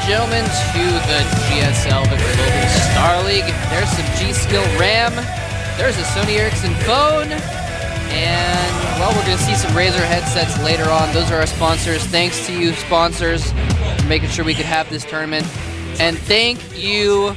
gentlemen, to the GSL, the Global Star League. There's some G-Skill RAM. There's a Sony Ericsson phone. And, well, we're going to see some Razer headsets later on. Those are our sponsors. Thanks to you, sponsors, for making sure we could have this tournament. And thank you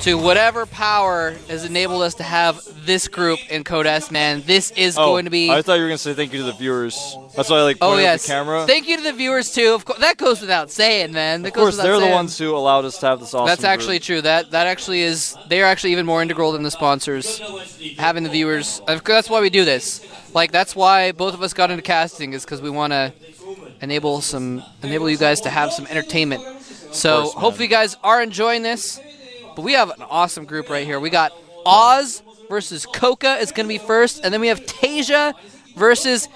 to whatever power has enabled us to have this group in Code S, man. This is going to be... I thought you were going to say thank you to the viewers. That's why I pointed at the camera. Thank you to the viewers, too. Of course, that goes without saying, man. Of course, they're the ones who allowed us to have this awesome That's actually true. That actually is... They're actually even more integral than the sponsors. Having the viewers... That's why we do this. Like, that's why both of us got into casting, is because we want to enable you guys to have some entertainment. So, hopefully you guys are enjoying this. But we have an awesome group right here. We got Oz versus CoCa is going to be first. And then we have Tasia versus...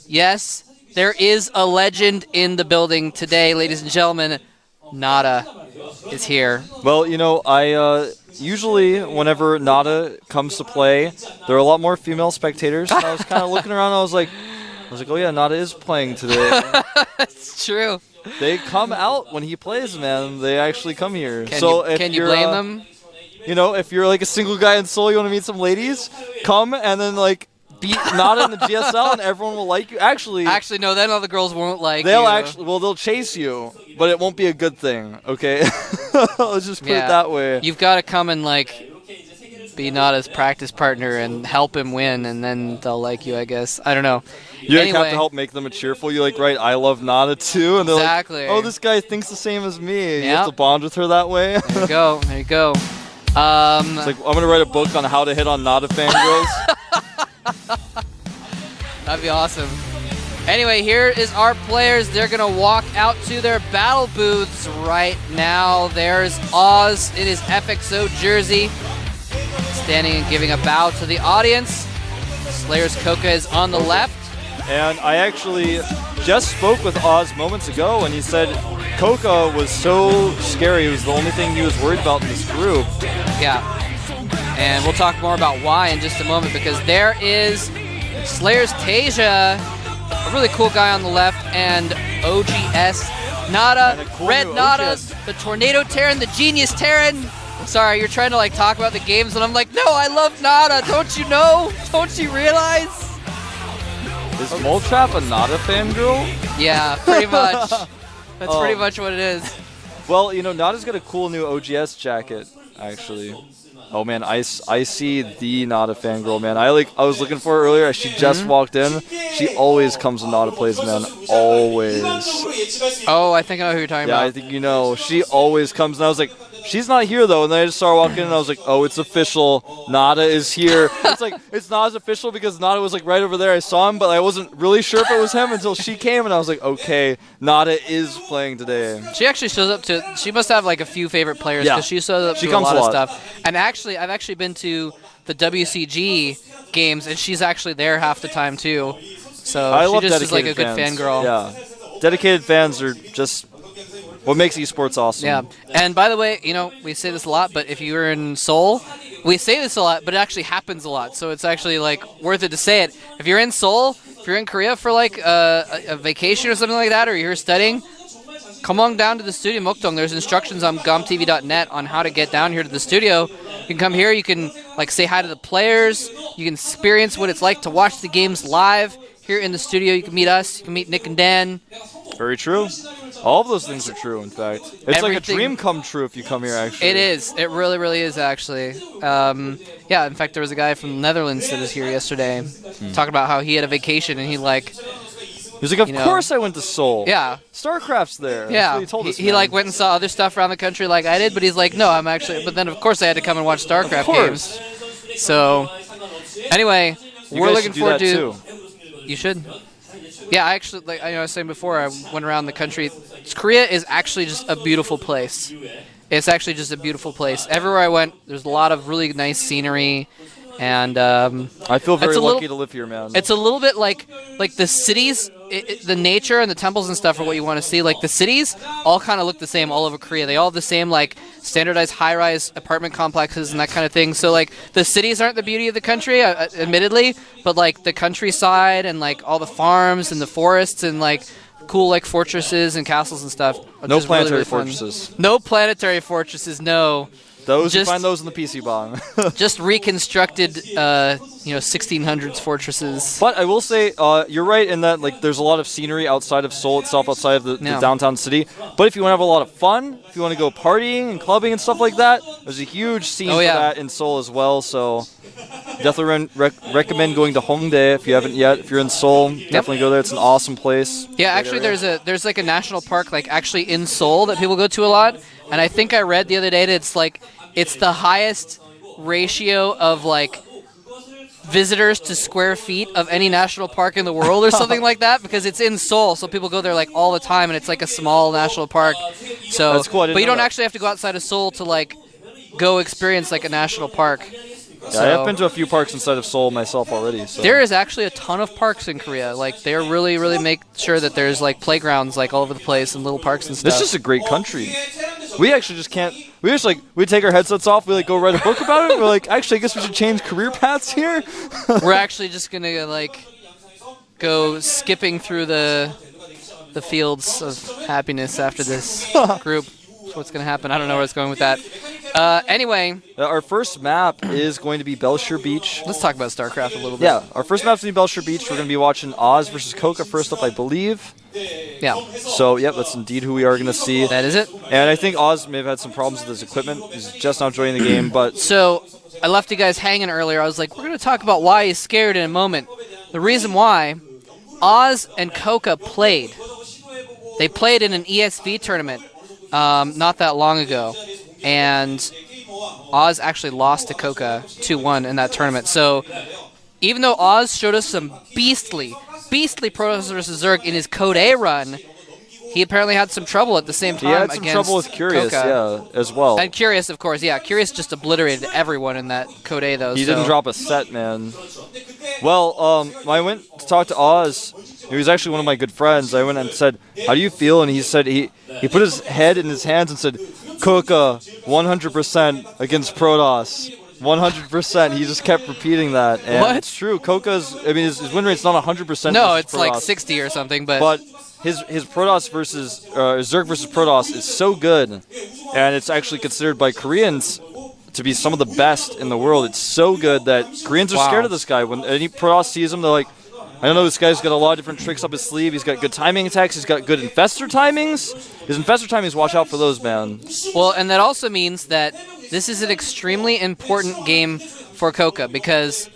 Yes, there is a legend in the building today, ladies and gentlemen. Nada is here. Well, you know, I usually, whenever Nada comes to play, there are a lot more female spectators. And I was kind of looking around, and I was like, oh yeah, Nada is playing today. That's true. They come out when he plays, man. They actually come here. Can you blame them? You know, if you're like a single guy in Seoul, you want to meet some ladies, come and then like beat Nada in the GSL, and everyone will like you. Actually, no. Then all the girls won't like you. They'll chase you, but it won't be a good thing. Okay, let's just put it that way. You've got to come and like be Nada's practice partner and help him win, and then they'll like you, I guess. I don't know. You have to help make them a cheerful. You write, I love Nada too, and they're like, oh, this guy thinks the same as me. Yep. You have to bond with her that way. There you go. There you go. It's like, I'm going to write a book on how to hit on Nada fangirls. That'd be awesome. Anyway, here is our players. They're going to walk out to their battle booths right now. There's Oz in his FXO jersey, standing and giving a bow to the audience. Slayer's CoCa is on the left. And I actually just spoke with Oz moments ago, and he said CoCa was so scary. It was the only thing he was worried about in this group. Yeah. And we'll talk more about why in just a moment, because there is Slayer's Tasia, a really cool guy on the left, and OGS Nada, cool Red Nada, the Tornado Terran, the Genius Terran. Sorry, you're trying to talk about the games, and I'm like, no, I love Nada. Don't you know? Don't you realize? Is Moletrap a Nada fangirl? Yeah, pretty much. That's pretty much what it is. Well, you know, Nada's got a cool new OGS jacket, actually. Oh man, I see the Nada fangirl, man. I was looking for her earlier. She just walked in. She always comes when Nada plays, man. Always. Oh, I think I know who you're talking about. Yeah, I think you know. She always comes, and I was like, she's not here though. And then I just started walking in, and I was like, oh, it's official. Nada is here. It's not as official because Nada was right over there. I saw him, but I wasn't really sure if it was him until she came, and I was like, okay, Nada is playing today. She actually shows up to. She must have a few favorite players because she shows up to a lot of stuff. And actually, I've actually been to the WCG games, and she's actually there half the time too. So she just is a good fangirl. Yeah, dedicated fans are just what makes esports awesome. Yeah, and by the way, we say this a lot, but if you're in Seoul, we say this a lot, but it actually happens a lot. So it's actually worth it to say it. If you're in Seoul, if you're in Korea for a vacation or something like that, or you're here studying, come on down to the studio Mokdong. There's instructions on gomtv.net on how to get down here to the studio. You can come here. You can say hi to the players. You can experience what it's like to watch the games live here in the studio. You can meet us. You can meet Nick and Dan. Very true. All of those things are true, in fact. It's like a dream come true if you come here, actually. It is. It really, really is, actually. Yeah, in fact, there was a guy from the Netherlands that was here yesterday talking about how he had a vacation, and he He's like, of course I went to Seoul. Yeah. StarCraft's there. Yeah. That's what he told us, he went and saw other stuff around the country like I did, but he's like, no, I'm actually... But then, of course, I had to come and watch StarCraft games. So, anyway, we're looking forward to... Too. You should. Yeah, I actually, I was saying before, I went around the country. Korea is actually just a beautiful place. It's actually just a beautiful place. Everywhere I went, there's a lot of really nice scenery. And I feel very lucky to live here, man. It's a little bit like the cities, the nature and the temples and stuff are what you want to see. The cities all kind of look the same all over Korea. They all have the same standardized high-rise apartment complexes and that kind of thing. So the cities aren't the beauty of the country, admittedly, but the countryside and all the farms and the forests and cool like fortresses and castles and stuff. No is planetary really fun. fortresses. No planetary fortresses. No. You Just- find those in the PC bong. Just reconstructed, 1600s fortresses. But I will say, you're right in that like there's a lot of scenery outside of Seoul itself, outside of the downtown city. But if you want to have a lot of fun, if you want to go partying and clubbing and stuff like that, there's a huge scene for that in Seoul as well. So definitely recommend going to Hongdae if you haven't yet. If you're in Seoul, definitely go there. It's an awesome place. Yeah, actually, there's like a national park like actually in Seoul that people go to a lot. And I think I read the other day that it's the highest ratio of like visitors to square feet of any national park in the world or something like that, because it's in Seoul, so people go there like all the time, and it's like a small national park. So that's cool. But you don't actually have to go outside of Seoul to like go experience like a national park. Yeah, I have been to a few parks inside of Seoul myself already. So. There is actually a ton of parks in Korea. Like they really, really make sure that there's like playgrounds like all over the place and little parks and stuff. This is a great country. We actually just can't. We just we take our headsets off. We like go write a book about it. We're like, actually, I guess we should change career paths here. We're actually just gonna like go skipping through the fields of happiness after this group. What's going to happen? I don't know where it's going with that. Anyway. Our first map is going to be Belshire Beach. Let's talk about StarCraft a little bit. Yeah, our first map's going to be Belshire Beach. We're going to be watching Oz versus CoCa first up, I believe. Yeah. So, yep, that's indeed who we are going to see. That is it. And I think Oz may have had some problems with his equipment. He's just now joining the game, but... So, I left you guys hanging earlier. I was like, we're going to talk about why he's scared in a moment. The reason why, Oz and CoCa played. They played in an ESV tournament. Not that long ago, and Oz actually lost to CoCa 2-1 in that tournament. So even though Oz showed us some beastly Protoss versus Zerg in his Code A run, he apparently had some trouble at the same time. He had some trouble with Curious, CoCa. yeah, as well. And Curious, of course, yeah. Curious just obliterated everyone in that Code A, though. He didn't drop a set, man. Well, when I went to talk to Oz, he was actually one of my good friends. I went and said, how do you feel? And he said he put his head in his hands and said, CoCa 100% against Protoss. 100%. He just kept repeating that. And what? It's true. CoCa's, his win rate's not 100%. No, it's Protoss. like 60 or something. But his Protoss versus Zerg versus Protoss is so good, and it's actually considered by Koreans to be some of the best in the world. It's so good that Koreans are scared of this guy. When any Protoss sees him, they're like, I don't know, this guy's got a lot of different tricks up his sleeve. He's got good timing attacks. He's got good infestor timings. His infestor timings, watch out for those, man. Well, and that also means that this is an extremely important game for CoCa because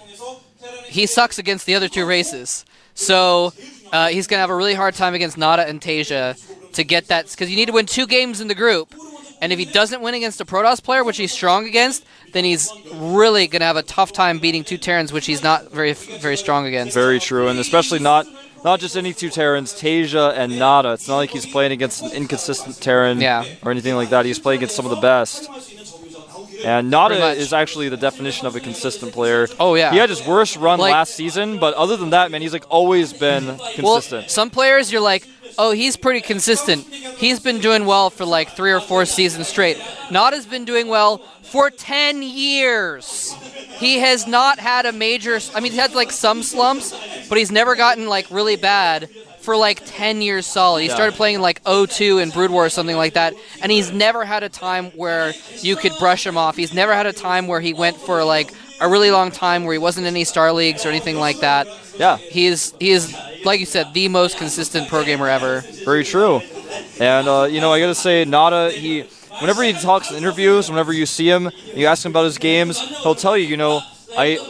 he sucks against the other two races. So he's going to have a really hard time against Nada and Tasia to get that, because you need to win 2 games in the group. And if he doesn't win against a Protoss player, which he's strong against, then he's really going to have a tough time beating 2 Terrans, which he's not very strong against. Very true, and especially not just any 2 Terrans, Tasia and Nada. It's not like he's playing against an inconsistent Terran or anything like that. He's playing against some of the best. And Nada is actually the definition of a consistent player. Oh, yeah. He had his worst run last season, but other than that, man, he's always been consistent. Well, some players you're like, oh, he's pretty consistent. He's been doing well for like 3 or 4 seasons straight. Nada's been doing well for 10 years. He has not had a major... he's had like some slumps, but he's never gotten like really bad for like 10 years solid. He started playing in like 02 and Brood War or something like that, and he's never had a time where you could brush him off. He's never had a time where he went for like a really long time where he wasn't in any Star Leagues or anything like that. Yeah. He is, like you said, the most consistent pro gamer ever. Very true. And, I got to say, Nada, whenever he talks in interviews, whenever you see him, you ask him about his games, he'll tell you,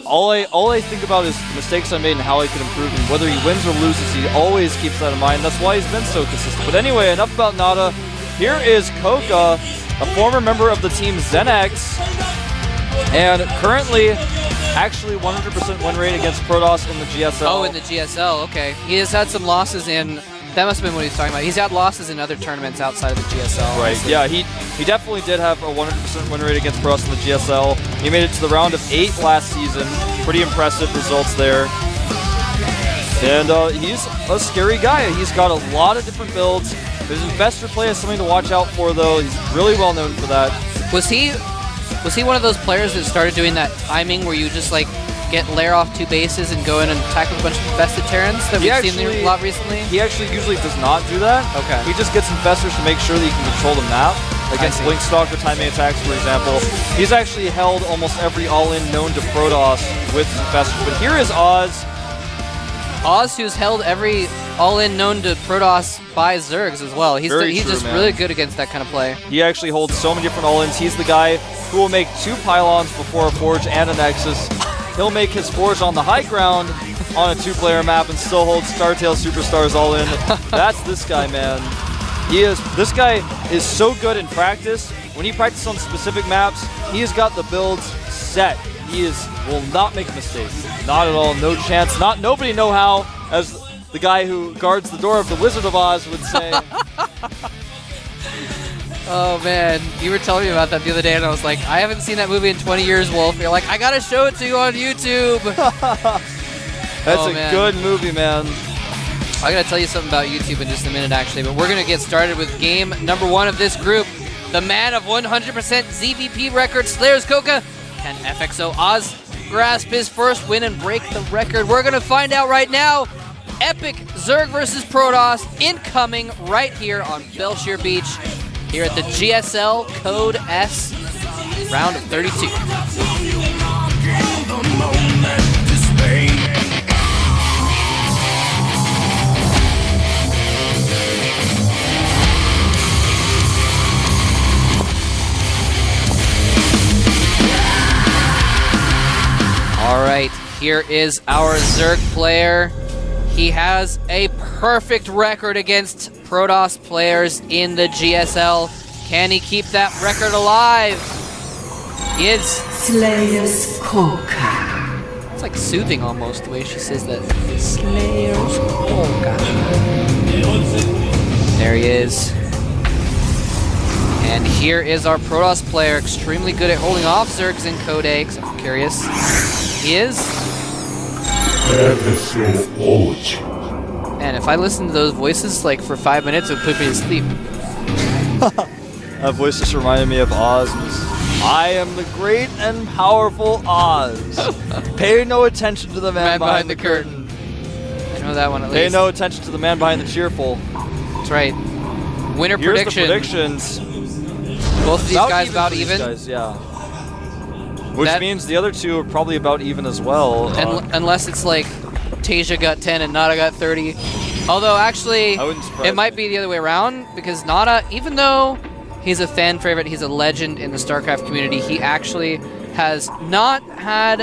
all I think about is the mistakes I made and how I could improve. And whether he wins or loses, he always keeps that in mind. That's why he's been so consistent. But anyway, enough about Nada. Here is CoCa, a former member of the team Zenex, and currently actually 100% win rate against Protoss in the GSL. Oh, in the GSL, okay. He has had some losses in... That must have been what he's talking about. He's had losses in other tournaments outside of the GSL. Right, yeah, he definitely did have a 100% win rate against Protoss in the GSL. He made it to the round of 8 last season. Pretty impressive results there. And he's a scary guy. He's got a lot of different builds. His investor play is something to watch out for, though. He's really well known for that. Was he one of those players that started doing that timing where you just like get lair off 2 bases and go in and attack with a bunch of infested Terrans that we've seen a lot recently? He actually usually does not do that. Okay. He just gets infestors to make sure that he can control the map. Against Blink Stalker timing attacks, for example. He's actually held almost every all-in known to Protoss with infestors. But here is Oz. Oz, who's held every all-in known to Protoss by Zergs as well. He's just really good against that kind of play. He actually holds so many different all-ins. He's the guy who will make 2 pylons before a Forge and a Nexus. He'll make his Forge on the high ground on a 2-player map and still hold StarTale Superstars all in. That's this guy, man. This guy is so good in practice. When he practices on specific maps, he has got the builds set. He will not make a mistake. Not at all, no chance. Nobody know how, as the guy who guards the door of the Wizard of Oz would say. Oh man, you were telling me about that the other day and I was like, I haven't seen that movie in 20 years, Wolf. You're like, I gotta show it to you on YouTube. That's a good movie, man. I gotta tell you something about YouTube in just a minute, actually, but we're gonna get started with game number 1 of this group. The man of 100% ZVP record, Slayer's CoCa. Can FXO Oz grasp his first win and break the record? We're gonna find out right now. Epic Zerg versus Protoss incoming right here on Belshire Beach, here at the GSL Code S round of 32. All right, here is our Zerg player. He has a perfect record against Protoss players in the GSL. Can he keep that record alive? He is. Slayer's CoCa. It's like soothing almost the way she says that. Slayer's CoCa. There he is. And here is our Protoss player, extremely good at holding off Zergs in Code A, because I'm curious. He is. And if I listen to those voices like for 5 minutes, it would put me to sleep. That voice just reminded me of Oz. I am the great and powerful Oz. Pay no attention to the man behind the curtain. I know that one at least. Pay no attention to the man behind the cheerful. That's right. Winner Here's prediction. the predictions. Both of these guys about even. Guys, yeah. Which means the other 2 are probably about even as well. Unless it's like Tasia got 10 and Nada got 30. Although actually, it might be the other way around because Nada, even though he's a fan favorite, he's a legend in the StarCraft community, he actually has not had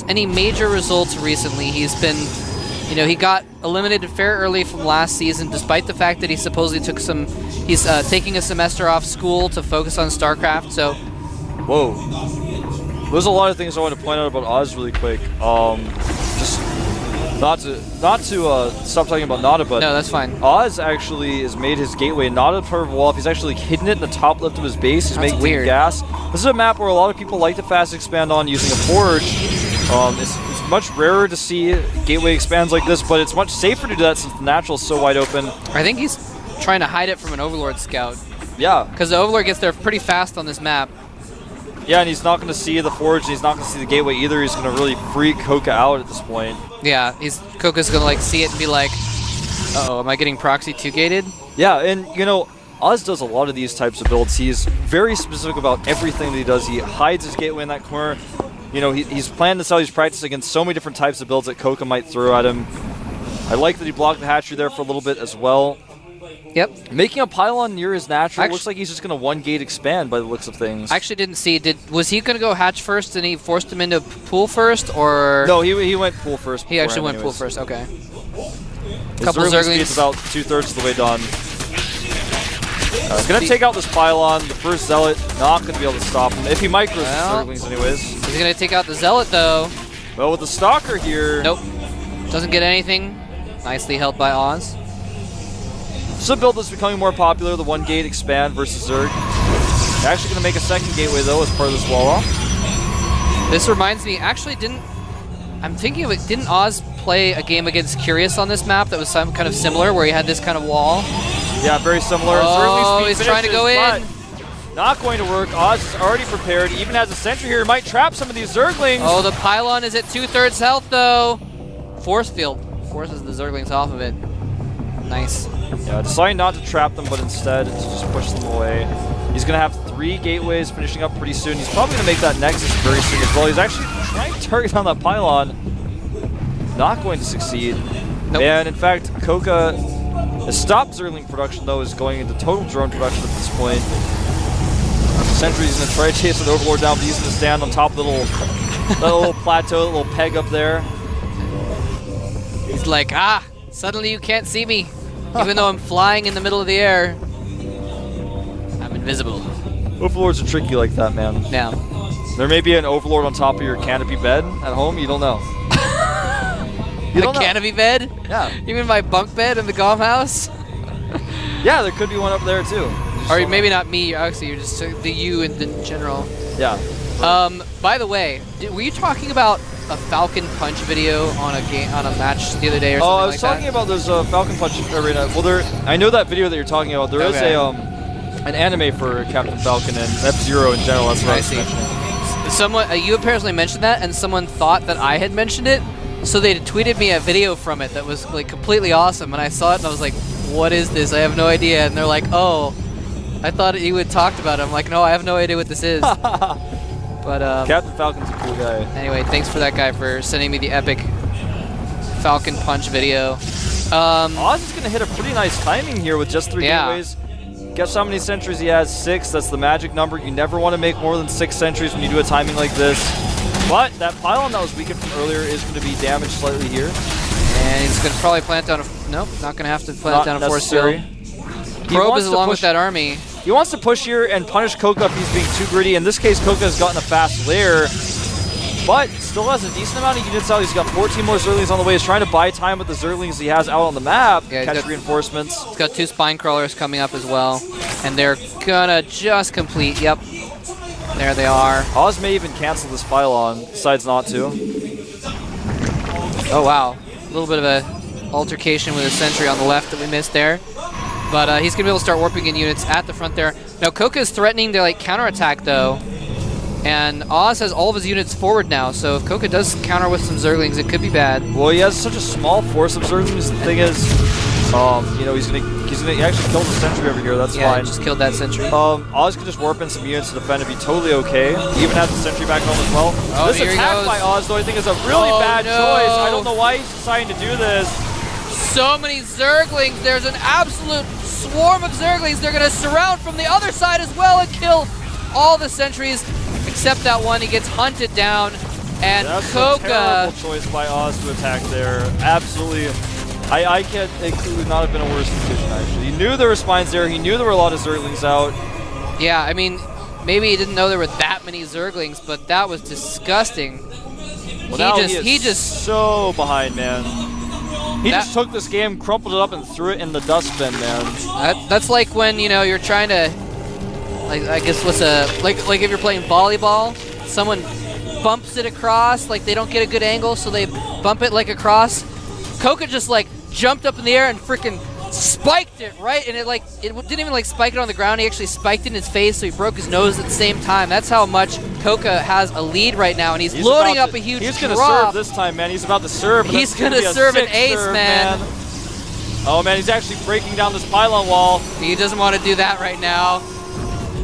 any major results recently. He's been, he got eliminated fair early from last season, despite the fact that he supposedly took he's taking a semester off school to focus on StarCraft, so. Whoa. There's a lot of things I want to point out about Oz really quick. Just not to stop talking about Nada, but no, that's fine. Oz actually has made his gateway not a part of a wall. He's actually hidden it in the top left of his base. He's making weird gas. This is a map where a lot of people like to fast expand on using a forge. It's much rarer to see gateway expands like this, but it's much safer to do that since the natural is so wide open. I think he's trying to hide it from an Overlord scout. Yeah. Because the Overlord gets there pretty fast on this map. Yeah, and he's not going to see the forge, and he's not going to see the gateway either. He's going to really freak CoCa out at this point. Yeah, CoCa's going to like see it and be like, uh-oh, am I getting proxy 2-gated? Yeah, and Oz does a lot of these types of builds. He's very specific about everything that he does. He hides his gateway in that corner. He's planned this out. He's practiced against so many different types of builds that CoCa might throw at him. I like that he blocked the hatchery there for a little bit as well. Yep. Making a pylon near his natural looks like he's just going to 1-gate expand by the looks of things. I actually didn't see. Was he going to go hatch first and he forced him into pool first, or? No, he went pool first. He actually went pool first, okay. Couple Zerglings. About 2/3 of the way done. He's going to take out this pylon. The first Zealot not going to be able to stop him. If he micros the Zerglings anyways. He's going to take out the Zealot though. Well, with the Stalker here. Nope. Doesn't get anything. Nicely held by Oz. This is a build that's becoming more popular, the 1-gate expand versus Zerg. They're actually going to make a second gateway, though, as part of this wall-off. This reminds me, actually I'm thinking of it, didn't Oz play a game against Curious on this map that was kind of similar, where he had this kind of wall? Yeah, very similar. Oh, he's trying to go in. Not going to work. Oz is already prepared. He even has a sentry here. Might trap some of these Zerglings. Oh, the pylon is at 2/3 health, though. Force field forces the Zerglings off of it. Nice. Yeah, deciding not to trap them, but instead to just push them away. He's going to have 3 gateways finishing up pretty soon. He's probably going to make that Nexus very soon as well. He's actually trying to target on that pylon. Not going to succeed. Nope. And in fact, CoCa has stopped Zergling production, though, is going into total drone production at this point. Sentry's going to try to chase an Overlord down, but he's going to stand on top of the little plateau, the little peg up there. He's like, suddenly you can't see me. Even though I'm flying in the middle of the air, I'm invisible. Overlords are tricky like that, man. Now, There may be an Overlord on top of your canopy bed at home, you don't know. a canopy bed? Yeah. You mean my bunk bed in the golf house? Yeah, there could be one up there too. Or maybe not me, actually, you're just the you in general. Yeah. By the way, were you talking about a Falcon Punch video on a match the other day or something like that? I was talking about this Falcon Punch arena. Well, I know that video that you're talking about. There is an anime for Captain Falcon and F-Zero in general. That's what I was mentioning. Someone, you apparently mentioned that, and someone thought that I had mentioned it, so they tweeted me a video from it that was like completely awesome, and I saw it and I was like, what is this? I have no idea. And they're like, oh, I thought you had talked about it. I'm like, no, I have no idea what this is. But Captain Falcon's a cool guy. Anyway, thanks for that guy for sending me the epic Falcon Punch video. Oz is going to hit a pretty nice timing here with just 3 gateways. Guess how many sentries he has? 6. That's the magic number. You never want to make more than 6 sentries when you do a timing like this. But that pylon that was weakened from earlier is going to be damaged slightly here. And he's going to probably plant down a... Nope, not going to have to plant down a force field. Probe is along with that army. He wants to push here and punish CoCa if he's being too greedy. In this case, CoCa has gotten a fast lair, but still has a decent amount of units out. He's got 14 more Zerglings on the way. He's trying to buy time with the Zerglings he has out on the map. Yeah, catch reinforcements. He's got 2 spine crawlers coming up as well, and they're gonna just complete. Yep, there they are. Oz may even cancel this pylon. Decides not to. Oh wow, a little bit of a altercation with a sentry on the left that we missed there. But he's going to be able to start warping in units at the front there. Now, CoCa is threatening to counterattack, though. And Oz has all of his units forward now, so if CoCa does counter with some Zerglings, it could be bad. Well, he has such a small force of Zerglings. The thing is, you know, he's gonna actually kill the sentry over here. That's fine. Just killed that sentry. Oz can just warp in some units to defend and be totally okay. He even has the sentry back home as well. Oh, this attack by Oz, though, I think is a really bad choice. I don't know why he's deciding to do this. So many Zerglings. There's an absolute swarm of Zerglings. They're going to surround from the other side as well and kill all the sentries except that one. He gets hunted down. And That's CoCa... a terrible choice by Oz to attack there. Absolutely. I can't... It could not have been a worse decision, actually. He knew there were spines there. He knew there were a lot of Zerglings out. Yeah, I mean, maybe he didn't know there were that many Zerglings, but that was disgusting. Well, he just so behind, man. He just took this game, crumpled it up, and threw it in the dustbin, man. That's like when, you know, you're trying to, like, I guess what's like if you're playing volleyball, someone bumps it across, like they don't get a good angle, so they bump it like across. CoCa just like jumped up in the air and freaking spiked it, right? And it didn't even spike it on the ground. He actually spiked it in his face, so he broke his nose at the same time. That's how much CoCa has a lead right now, and he's loading up a huge drop. He's going to serve this time, man. He's about to serve. He's going to serve an ace, man. Oh, man, he's actually breaking down this pylon wall. He doesn't want to do that right now.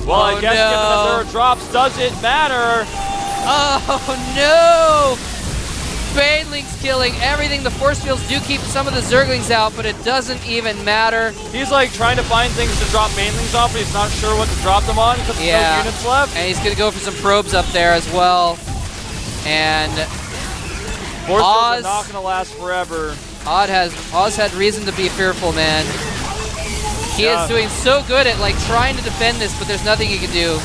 Well, I guess given the third drops, does it matter? Oh, no! Baneling's killing everything. The force fields do keep some of the Zerglings out, but it doesn't even matter. He's like trying to find things to drop Banelings off, but he's not sure what to drop them on because there's no units left. And he's going to go for some probes up there as well. And force fields are not going to last forever. Oz had reason to be fearful, man. He is doing so good at trying to defend this, but there's nothing he can do.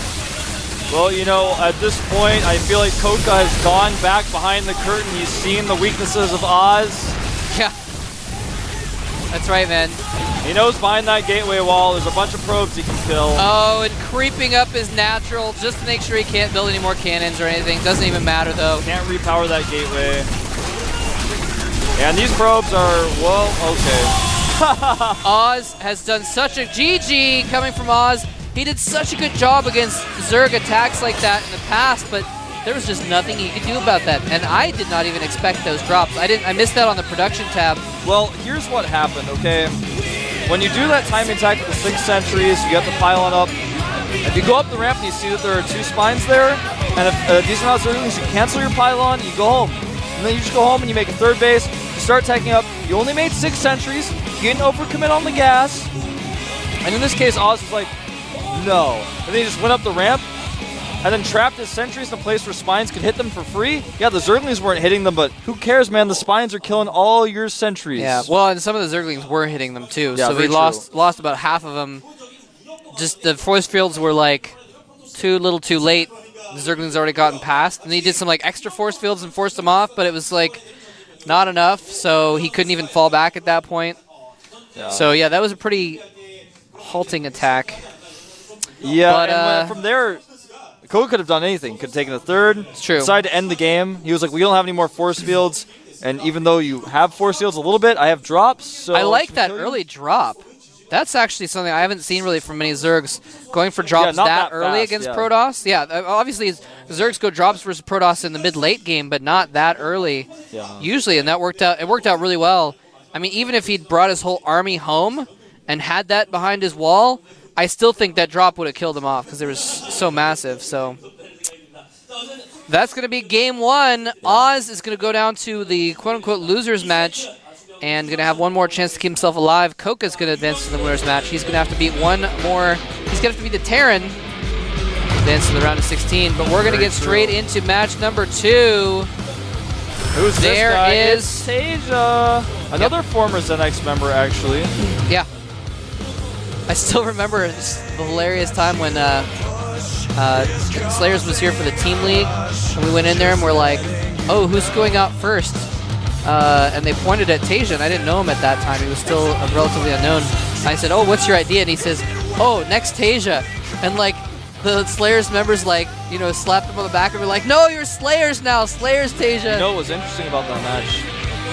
Well, you know, at this point, I feel like CoCa has gone back behind the curtain. He's seen the weaknesses of Oz. Yeah. That's right, man. He knows behind that gateway wall, there's a bunch of probes he can kill. Oh, and creeping up is natural just to make sure he can't build any more cannons or anything. Doesn't even matter, though. Can't repower that gateway. And these probes are, well, okay. Oz has done such a GG coming from Oz. he did such a good job against Zerg attacks like that in the past, but there was just nothing he could do about that. And I did not even expect those drops. I missed that on the production tab. Well, here's what happened, okay? When you do that timing attack with the 6 sentries, you get the pylon up. If you go up the ramp and you see that there are 2 spines there, and if a decent amount of Zerglings, you cancel your pylon, you go home. And then you just go home and you make a 3rd base, you start attacking up, you only made 6 sentries, you didn't overcommit on the gas. And in this case, Oz was like, no. And then he just went up the ramp, and then trapped his sentries in a place where spines could hit them for free. Yeah, the Zerglings weren't hitting them, but who cares, man? The spines are killing all your sentries. Yeah, well, and some of the Zerglings were hitting them too, Yeah, so we lost about half of them. Just the force fields were like too late. The Zerglings already gotten past, and he did some like extra force fields and forced them off, but it was like not enough, so he couldn't even fall back at that point. Yeah. So yeah, that was a pretty halting attack. Yeah, but, and from there, CoCa could have done anything. Could have taken a 3rd. It's true. Decided to end the game. He was like, we don't have any more force fields, and even though you have force fields a little bit, I have drops. So I like that early drop. That's actually something I haven't seen really from many Zergs going for drops that early fast, against Protoss. Yeah, obviously Zergs go drops versus Protoss in the mid-late game, but not that early usually, and that worked out. It worked out really well. I mean, even if he'd brought his whole army home and had that behind his wall, I still think that drop would have killed him off because it was so massive. So that's going to be game 1. Oz is going to go down to the quote-unquote losers match and going to have one more chance to keep himself alive. CoCa's going to advance to the winners match. He's going to have to beat one more. He's going to have to beat the Terran, advance to the round of 16. But we're going to get straight into match number 2. Who's there this guy? Is Tasia. Another former ZenX member, actually. Yeah. I still remember the hilarious time when Slayers was here for the team league, and we went in there and we're like, oh, who's going out first? And they pointed at Tasia, and I didn't know him at that time. He was still relatively unknown. I said, oh, what's your idea? And he says, oh, next Tasia. And like the Slayers members like, you know, slapped him on the back and were like, no, you're Slayers now. Slayers Tasia. You know what was interesting about that match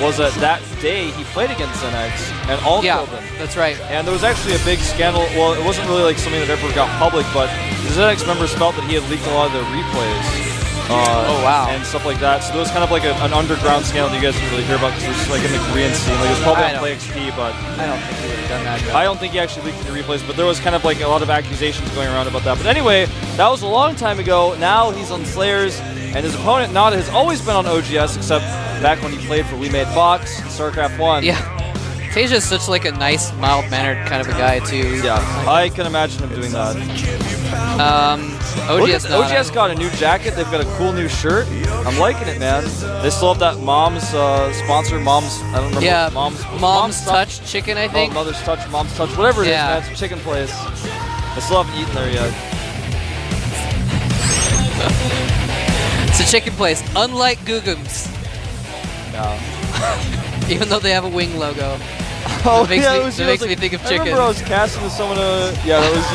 was that day he played against ZenX and all killed him. That's right. And there was actually a big scandal. Well, it wasn't really like something that ever got public, but the ZenX members felt that he had leaked a lot of their replays. Oh, wow. And stuff like that. So there was kind of like an underground scandal that you guys didn't really hear about because it was like in the Korean scene. Like it was probably on Play XP, but I don't think he would have done that. I don't think he actually leaked the replays, but there was kind of like a lot of accusations going around about that. But anyway, that was a long time ago. Now he's on Slayers, and his opponent, Nada, has always been on OGS, except back when he played for We Made Fox, StarCraft 1. Yeah. Tasia is such like a nice, mild-mannered kind of a guy, too. Yeah, I can imagine him doing that. OGS got a new jacket. They've got a cool new shirt. I'm liking it, man. They still have that Mom's sponsor. Mom's, I don't remember. Yeah, Mom's Touch Chicken, I think. Oh, Mother's Touch, Mom's Touch, whatever it is, man. It's a chicken place. I still haven't eaten there yet. It's a chicken place, unlike Googum's. Yeah. Even though they have a wing logo. Oh, it makes yeah, me, it was you. It makes me think of chicken. I remember I was casting with someone. Yeah, that was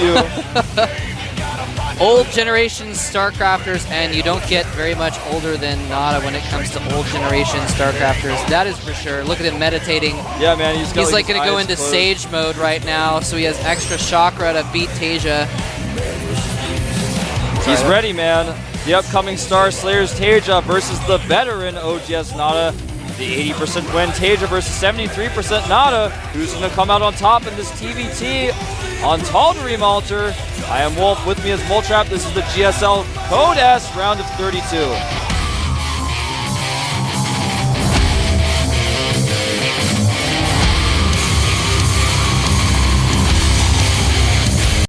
you. Old generation StarCrafters, and you don't get very much older than Nada when it comes to old generation StarCrafters. That is for sure. Look at him meditating. Yeah, man. He's like going to go into closed. Sage mode right now, so he has extra chakra to beat Tasia. He's ready, man. The upcoming Star Slayers Tasia versus the veteran OGS Nada. The 80% win Tasia versus 73% Nada. Who's going to come out on top in this TVT on Tal'Darim Altar? I am Wolf. With me is Moltrap. This is the GSL Code S round of 32.